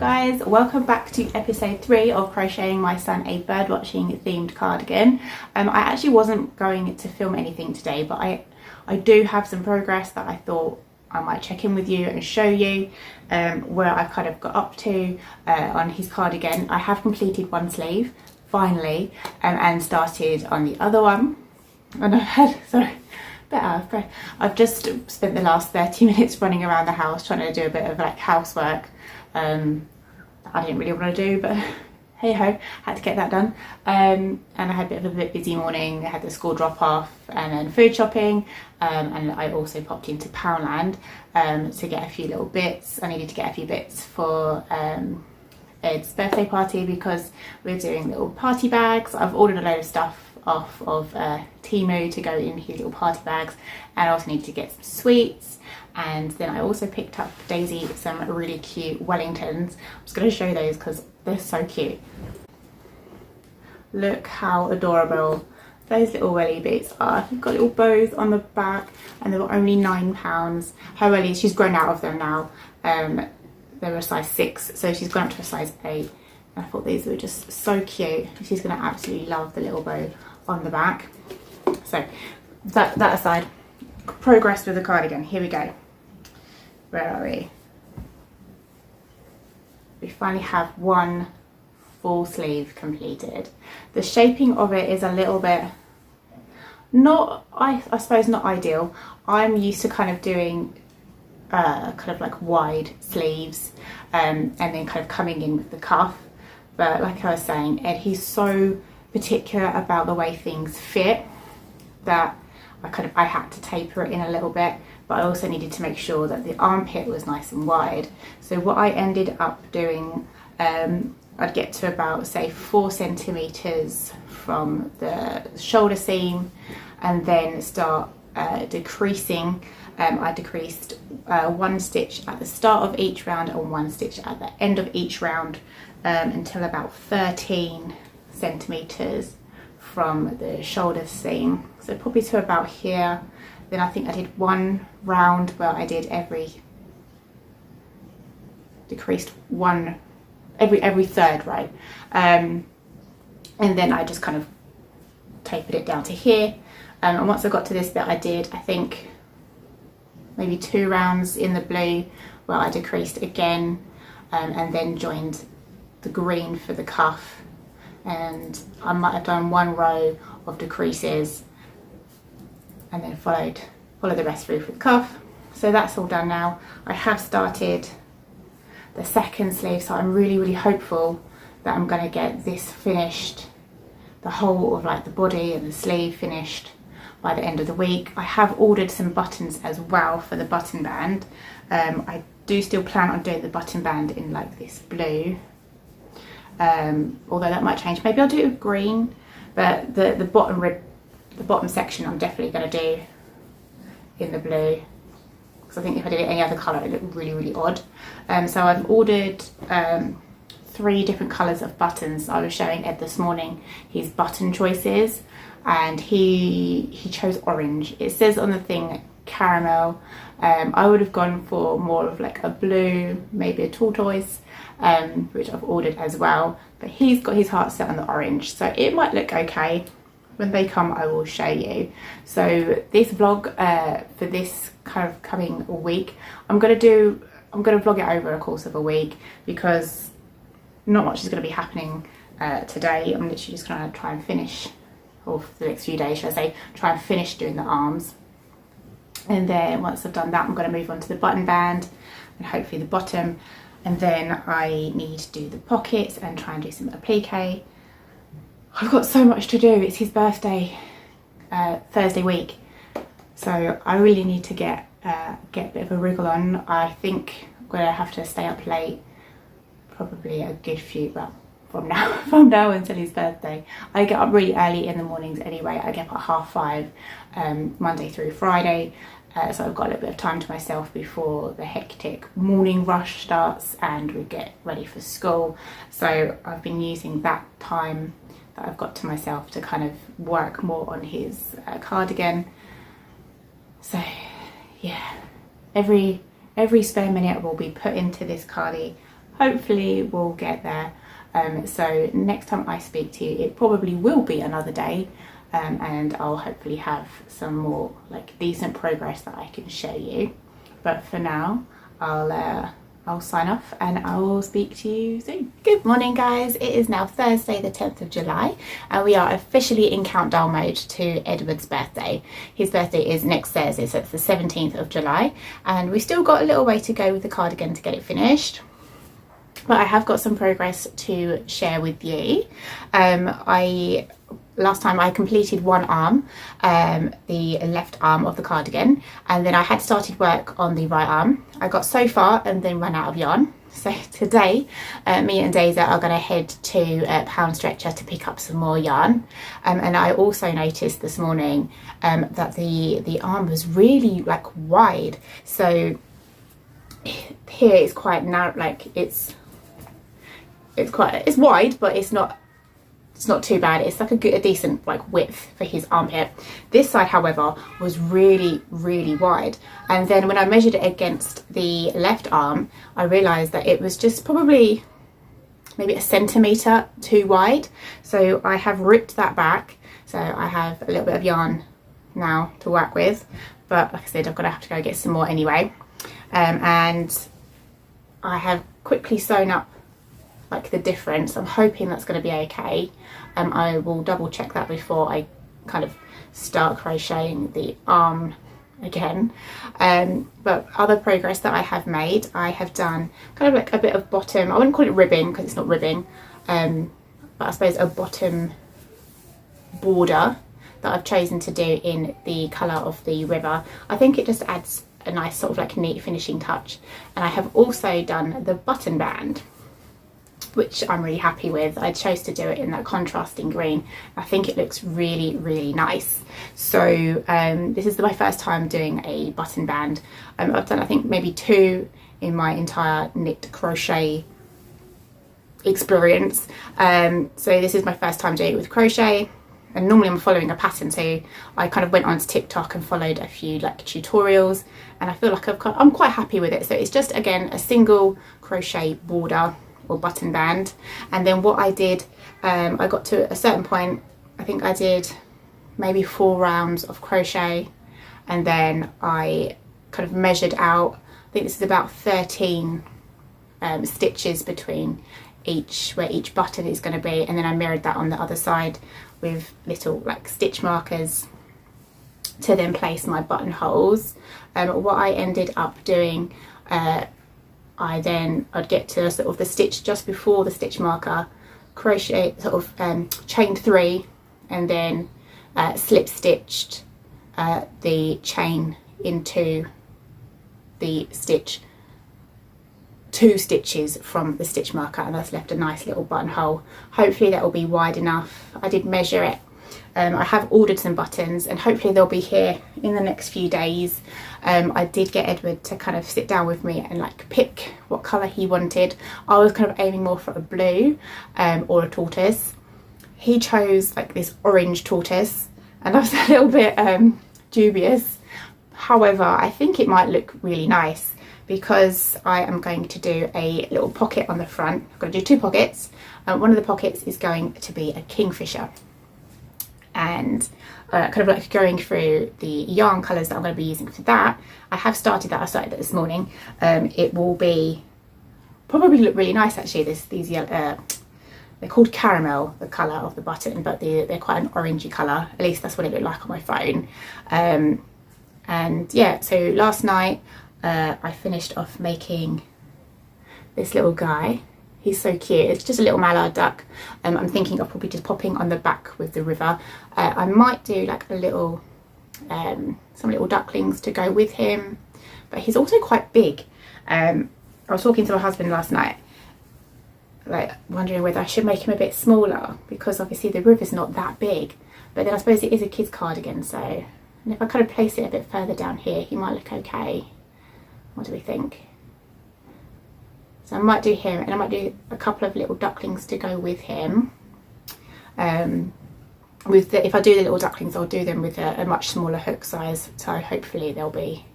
guys, welcome back to episode 3 of crocheting my son a birdwatching themed cardigan. I actually wasn't going to film anything today, but I do have some progress that I thought I might check in with you and show you where I kind of got up to on his cardigan. I have completed one sleeve finally and started on the other one, and I've had, sorry, bit out of breath. I've just spent the last 30 minutes running around the house trying to do a bit of like housework. I didn't really want to do, but hey ho, had to get that done. And I had a bit busy morning. I had the school drop off and then food shopping, and I also popped into Poundland to get a few little bits. I needed to get a few bits for Ed's birthday party because we're doing little party bags. I've ordered a load of stuff off of Temu to go in his little party bags, and I also need to get some sweets. And then I also picked up Daisy some really cute Wellingtons. I'm just going to show you those because they're so cute. Look how adorable those little welly boots are. You've got little bows on the back, and they were only £9. Her wellies, she's grown out of them now. They were a size 6, so she's gone up to a size 8. And I thought these were just so cute. She's going to absolutely love the little bow on the back. So that aside, progress with the cardigan. Here we go. Where are we? We finally have one full sleeve completed. The shaping of it is a little bit not, I suppose not ideal. I'm used to kind of doing kind of like wide sleeves and then kind of coming in with the cuff. But like I was saying, Ed, he's so particular about the way things fit that I had to taper it in a little bit, but I also needed to make sure that the armpit was nice and wide. So what I ended up doing, I'd get to about say 4 centimeters from the shoulder seam and then start decreasing. I decreased 1 stitch at the start of each round and 1 stitch at the end of each round until about 13 centimeters from the shoulder seam, so probably to about here. Then I think I did one round where I did decreased one every third row, and then I just kind of tapered it down to here. And once I got to this bit, I did, I think, maybe 2 rounds in the blue where I decreased again, and then joined the green for the cuff. And I might have done 1 row of decreases and then follow the rest through for the cuff. So that's all done now. I have started the second sleeve, so I'm really hopeful that I'm going to get this finished, the whole of like the body and the sleeve finished by the end of the week. I have ordered some buttons as well for the button band. I do still plan on doing the button band in like this blue. Although that might change. Maybe I'll do it with green, but the bottom section I'm definitely going to do in the blue, because I think if I did it any other colour it would look really odd. So I've ordered 3 different colours of buttons. I was showing Ed this morning his button choices, and he chose orange. It says on the thing caramel. I would have gone for more of like a blue, maybe a tortoise, which I've ordered as well, but he's got his heart set on the orange, so it might look okay. When they come I will show you. So this vlog for this kind of coming week, I'm going to vlog it over a course of a week, because not much is going to be happening today. I'm literally just going to try and finish, or for the next few days should I say, try and finish doing the arms. And then once I've done that, I'm going to move on to the button band and hopefully the bottom. And then I need to do the pockets and try and do some applique. I've got so much to do. It's his birthday Thursday week, so I really need to get a bit of a wriggle on. I think I'm going to have to stay up late, probably a good few, well, from now until his birthday. I get up really early in the mornings anyway. I get up at 5:30 Monday through Friday, so I've got a little bit of time to myself before the hectic morning rush starts and we get ready for school. So I've been using that time that I've got to myself to kind of work more on his cardigan. So yeah, every spare minute will be put into this cardi. hopefully we'll get there. So next time I speak to you, it probably will be another day, and I'll hopefully have some more like decent progress that I can show you. But for now, I'll sign off and I will speak to you soon. Good morning, guys. It is now Thursday the 10th of July and we are officially in countdown mode to Edward's birthday. His birthday is next Thursday, so it's the 17th of July, and we've still got a little way to go with the cardigan to get it finished. But I have got some progress to share with you. Last time I completed one arm, the left arm of the cardigan, and then I had started work on the right arm. I got so far and then ran out of yarn. So today, me and Daisy are going to head to Poundstretcher to pick up some more yarn. And I also noticed this morning that the arm was really like wide. So here it's quite narrow, like it's wide, but it's not too bad. It's like a decent like width for his armpit. This side, however, was really wide, and then when I measured it against the left arm, I realized that it was just probably maybe a centimetre too wide. So I have ripped that back, so I have a little bit of yarn now to work with, but like I said, I'm gonna have to go get some more anyway. And I have quickly sewn up like the difference. I'm hoping that's going to be okay. I will double check that before I kind of start crocheting the arm again. But other progress that I have made, I have done kind of like a bit of bottom, I wouldn't call it ribbing because it's not ribbing, but I suppose a bottom border that I've chosen to do in the colour of the river. I think it just adds a nice sort of like neat finishing touch. And I have also done the button band, which I'm really happy with. I chose to do it in that contrasting green. I think it looks really nice. So this is my first time doing a button band. I've done I think maybe 2 in my entire knit crochet experience. So this is my first time doing it with crochet, and normally I'm following a pattern, so I kind of went onto TikTok and followed a few like tutorials, and I feel like I'm quite happy with it. So it's just again a single crochet border or button band, and then what I did, I got to a certain point, I think I did maybe 4 rounds of crochet, and then I kind of measured out, I think this is about 13 stitches between where each button is going to be, and then I mirrored that on the other side with little like stitch markers to then place my buttonholes. What I ended up doing, I'd get to sort of the stitch just before the stitch marker, crochet sort of chained 3, and then slip stitched the chain into the stitch 2 stitches from the stitch marker, and that's left a nice little buttonhole. Hopefully that will be wide enough. I did measure it. I have ordered some buttons and hopefully they'll be here in the next few days. I did get Edward to kind of sit down with me and like pick what colour he wanted. I was kind of aiming more for a blue or a tortoise. He chose like this orange tortoise, and I was a little bit dubious. However, I think it might look really nice because I am going to do a little pocket on the front. I'm going to do 2 pockets. One of the pockets is going to be a kingfisher. And kind of like going through the yarn colours that I'm going to be using for that. I have started that, I started that this morning. It will be, probably look really nice actually, these yellow, they're called caramel, the colour of the button, but they're quite an orangey colour, at least that's what it looked like on my phone. And yeah, so last night I finished off making this little guy. He's so cute. It's just a little mallard duck. I'm thinking of probably just popping on the back with the river. I might do like a little, some little ducklings to go with him, but he's also quite big. I was talking to my husband last night, like wondering whether I should make him a bit smaller because obviously the river's not that big, but then I suppose it is a kid's cardigan, so, and if I kind of place it a bit further down here, he might look okay. What do we think? So I might do him, and I might do a couple of little ducklings to go with him. If I do the little ducklings, I'll do them with a much smaller hook size, so hopefully they'll be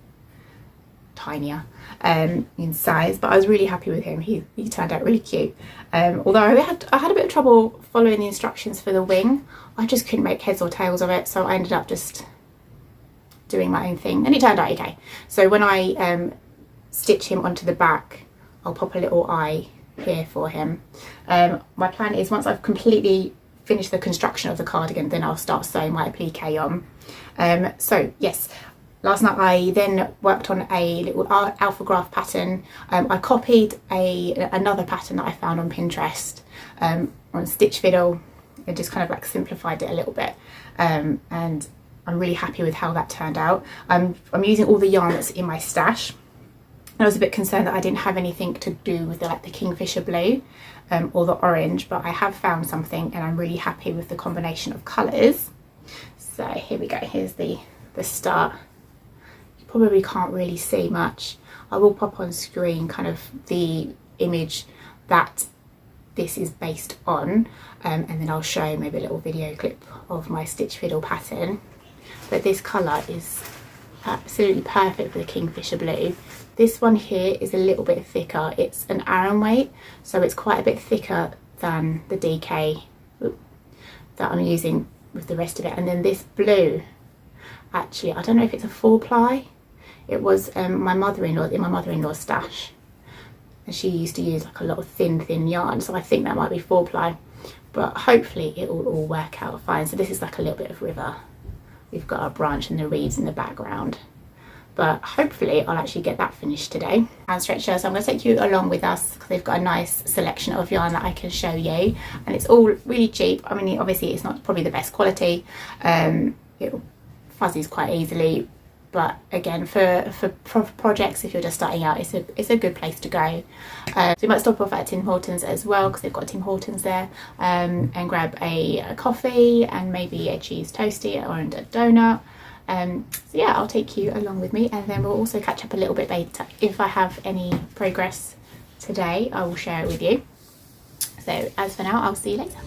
tinier in size, but I was really happy with him. He turned out really cute. Although I had a bit of trouble following the instructions for the wing. I just couldn't make heads or tails of it, so I ended up just doing my own thing, and it turned out okay. So when I stitch him onto the back, I'll pop a little eye here for him. My plan is, once I've completely finished the construction of the cardigan, then I'll start sewing my applique on. So yes, last night I then worked on a little alpha graph pattern. I copied another pattern that I found on Pinterest on Stitch Fiddle, and just kind of like simplified it a little bit, and I'm really happy with how that turned out. I'm using all the yarn that's in my stash. I was a bit concerned that I didn't have anything to do with the kingfisher blue or the orange, but I have found something, and I'm really happy with the combination of colours. So here we go, here's the start. You probably can't really see much. I will pop on screen kind of the image that this is based on, and then I'll show maybe a little video clip of my Stitch Fiddle pattern. But this colour is absolutely perfect for the kingfisher blue. This one here is a little bit thicker. It's an Aran weight, so it's quite a bit thicker than the DK that I'm using with the rest of it. And then this blue, actually, I don't know if it's a 4-ply. It was my mother-in-law, in my mother-in-law's stash, and she used to use like a lot of thin yarn, so I think that might be 4-ply, but hopefully it will all work out fine. So this is like a little bit of river. We've got our branch and the reeds in the background, but hopefully I'll actually get that finished today. Poundstretcher, so I'm going to take you along with us because they've got a nice selection of yarn that I can show you, and it's all really cheap. I mean, obviously it's not probably the best quality, it fuzzies quite easily, but again, for projects, if you're just starting out, it's a good place to go. So we might stop off at Tim Hortons as well, because they've got Tim Hortons there, and grab a coffee and maybe a cheese toasty or a donut. So yeah, I'll take you along with me, and then we'll also catch up a little bit later. If I have any progress today, I will share it with you. So as for now, I'll see you later.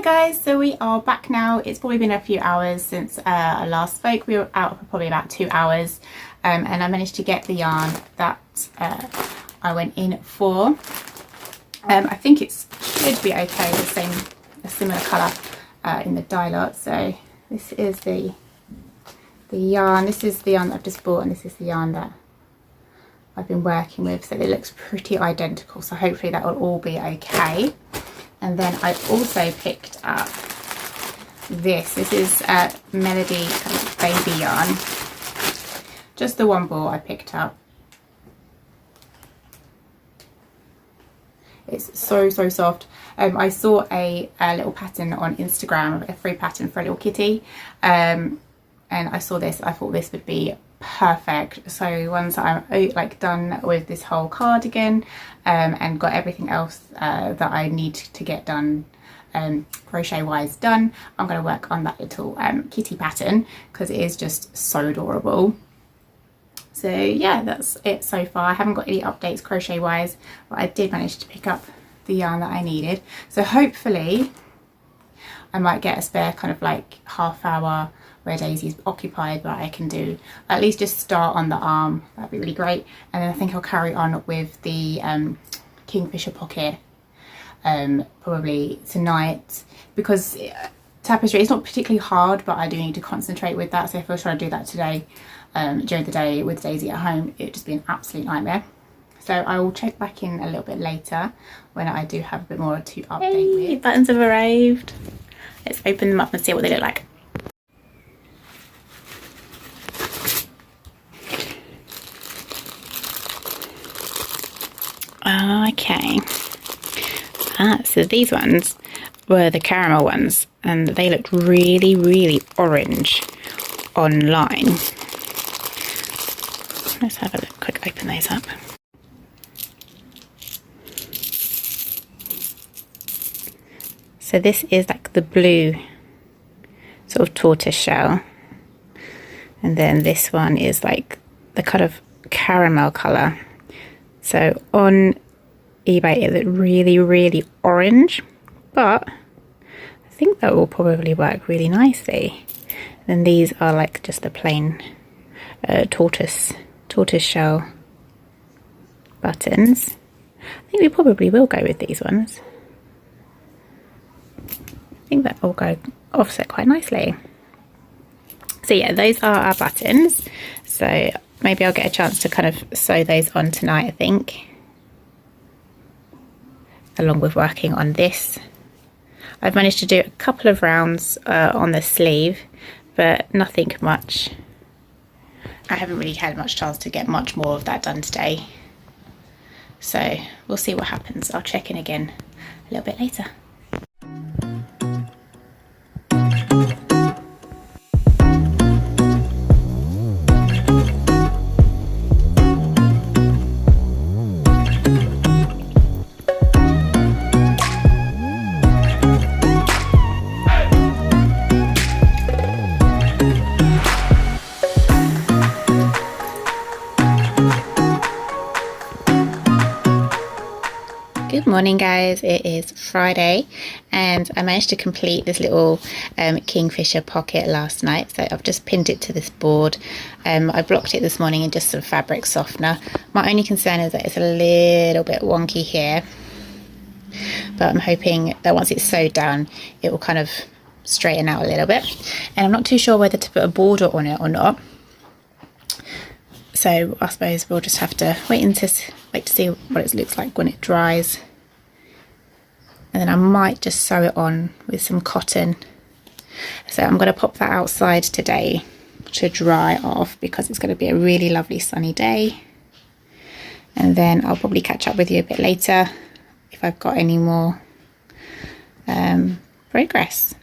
Guys, so we are back now. It's probably been a few hours since I last spoke. We were out for probably about 2 hours, and I managed to get the yarn that I went in for. I think it should be okay, a similar colour in the dye lot. So this is the yarn. This is the yarn that I've just bought, and this is the yarn that I've been working with. So it looks pretty identical. So hopefully that will all be okay. And then I also picked up this. This is Melody kind of baby yarn. Just the one ball I picked up. It's so soft. I saw a little pattern on Instagram, a free pattern for a little kitty, and I saw this. I thought this would be perfect. So once I'm like done with this whole cardigan and got everything else that I need to get done crochet wise done, I'm going to work on that little kitty pattern because it is just so adorable. So yeah, that's it so far. I haven't got any updates crochet wise, but I did manage to pick up the yarn that I needed. So hopefully I might get a spare kind of like half-hour where Daisy's occupied, but I can do at least just start on the arm. That'd be really great. And then I think I'll carry on with the kingfisher pocket probably tonight, because tapestry is not particularly hard, but I do need to concentrate with that. So if I was trying to do that today during the day with Daisy at home, it would just be an absolute nightmare. So I will check back in a little bit later when I do have a bit more to update with. Buttons have arrived. Let's open them up and see what they look like. Okay. So these ones were the caramel ones, and they looked really, really orange online. Let's have a quick open those up. So this is like the blue sort of tortoise shell, and then this one is like the kind of caramel colour. So on eBay it looked really, really orange, but I think that will probably work really nicely. And then these are like just the plain tortoise shell buttons. I think we probably will go with these ones. I think that will go offset quite nicely. So yeah, those are our buttons. So maybe I'll get a chance to kind of sew those on tonight, I think, along with working on this. I've managed to do a couple of rounds on the sleeve, but nothing much. I haven't really had much chance to get much more of that done today. So we'll see what happens. I'll check in again a little bit later. Good morning guys, it is Friday and I managed to complete this little kingfisher pocket last night. So I've just pinned it to this board. I blocked it this morning in just some fabric softener. My only concern is that it's a little bit wonky here, but I'm hoping that once it's sewed down it will kind of straighten out a little bit. And I'm not too sure whether to put a border on it or not, so I suppose we'll just have to wait to see what it looks like when it dries. And then I might just sew it on with some cotton. So I'm going to pop that outside today to dry off because it's going to be a really lovely sunny day. And then I'll probably catch up with you a bit later if I've got any more progress.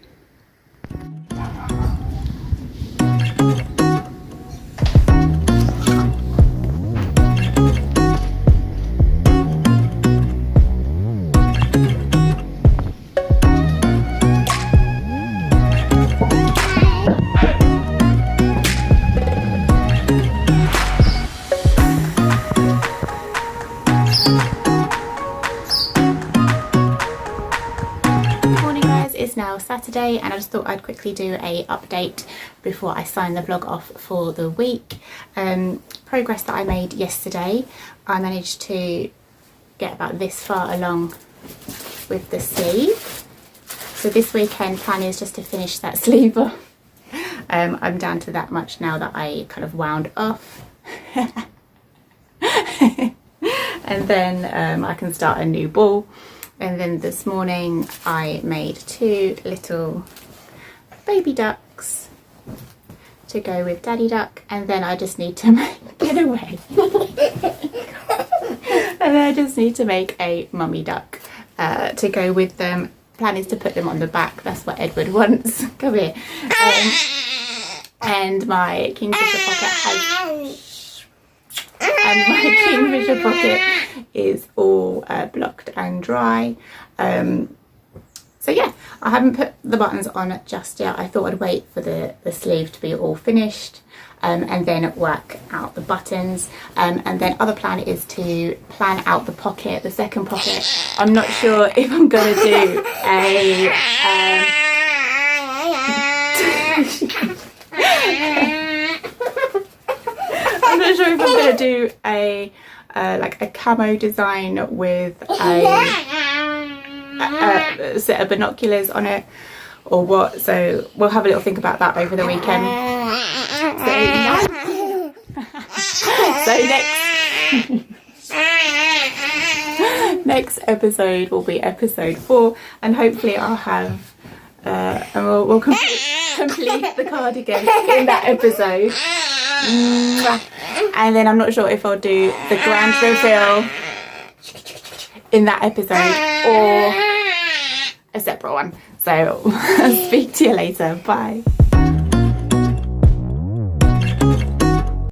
Saturday, and I just thought I'd quickly do a update before I sign the vlog off for the week. Progress that I made yesterday, I managed to get about this far along with the sleeve. So this weekend plan is just to finish that sleeve off. I'm down to that much now that I kind of wound off. And then I can start a new ball. And then this morning I made 2 little baby ducks to go with Daddy Duck, and then I just need to make, get away. And then I just need to make a mummy duck to go with them. Plan is to put them on the back, that's what Edward wants. Come here. And my kingfisher pocket is all blocked and dry. So yeah, I haven't put the buttons on just yet. I thought I'd wait for the sleeve to be all finished and then work out the buttons. And then other plan is to plan out the pocket, the second pocket. I'm not sure if I'm going to do a I'm not sure if I'm going to do a like a camo design with a set of binoculars on it or what. So we'll have a little think about that over the weekend. So next episode will be episode 4, and hopefully I'll have and we'll complete the cardigan in that episode. And then I'm not sure if I'll do the grand reveal in that episode or a separate one. So I'll speak to you later. Bye.